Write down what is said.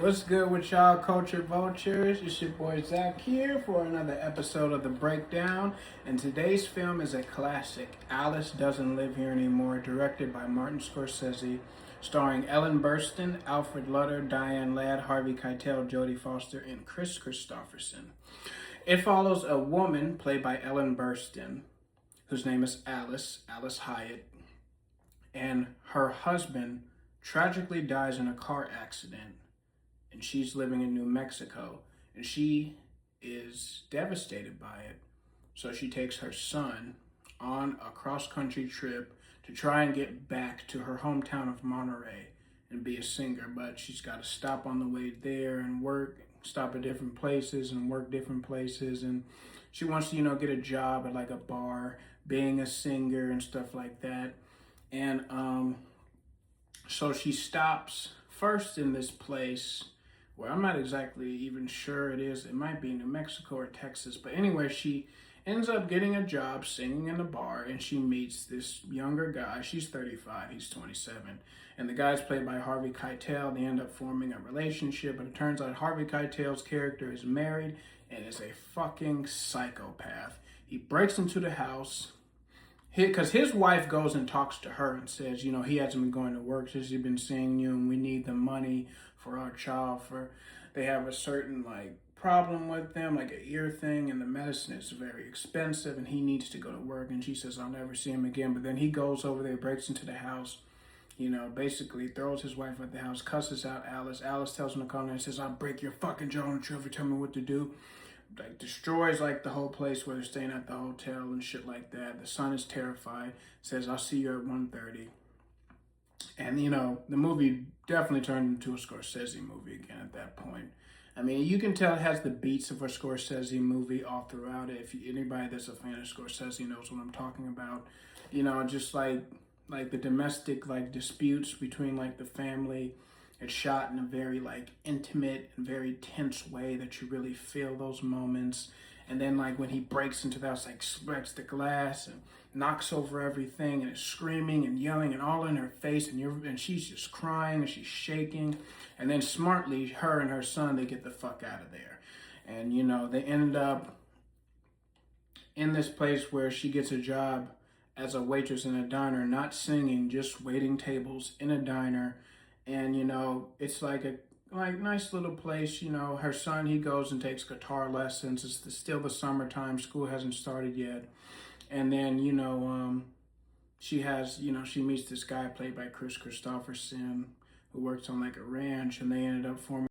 What's good with y'all, Culture Vultures? It's your boy Zach here for another episode of The Breakdown. And today's film is a classic, Alice Doesn't Live Here Anymore, directed by Martin Scorsese, starring Ellen Burstyn, Alfred Lutter, Diane Ladd, Harvey Keitel, Jodie Foster, and Kris Kristofferson. It follows a woman played by Ellen Burstyn, whose name is Alice Hyatt, and her husband tragically dies in a car accident, and she's living in New Mexico, and she is devastated by it. So she takes her son on a cross-country trip to try and get back to her hometown of Monterey and be a singer, but she's got to stop on the way there and work, stop at different places and work different places, and she wants to, get a job at like a bar, being a singer and stuff like that. And so she stops first in this place where I'm not exactly even sure it is. It might be New Mexico or Texas. But anyway, she ends up getting a job singing in a bar, and she meets this younger guy. She's 35, he's 27. And the guy's played by Harvey Keitel. They end up forming a relationship, but it turns out Harvey Keitel's character is married and is a fucking psychopath. He breaks into the house, because his wife goes and talks to her and says, he hasn't been going to work since he's been seeing you, and we need the money for our child. They have a certain problem with them, like an ear thing, and the medicine is very expensive, and he needs to go to work. And she says, I'll never see him again. But then he goes over there, breaks into the house, basically throws his wife at the house, cusses out Alice. Alice tells him to come in and says, I'll break your fucking jaw and you ever tell me what to do. Destroys the whole place where they're staying at the hotel and shit like that. The son is terrified, says, I'll see you at 1:30. And the movie definitely turned into a Scorsese movie again at that point. I mean, you can tell it has the beats of a Scorsese movie all throughout it. If anybody that's a fan of Scorsese knows what I'm talking about. Just like the domestic disputes between the family. It's shot in a very intimate and very tense way that you really feel those moments. And then when he breaks into the house, breaks the glass and knocks over everything and is screaming and yelling and all in her face, and she's just crying and she's shaking. And then smartly, her and her son, they get the fuck out of there. And they end up in this place where she gets a job as a waitress in a diner, not singing, just waiting tables in a diner. And, it's a nice little place. Her son, he goes and takes guitar lessons. It's still the summertime. School hasn't started yet. And then, she meets this guy played by Kris Kristofferson who works on a ranch, and they ended up forming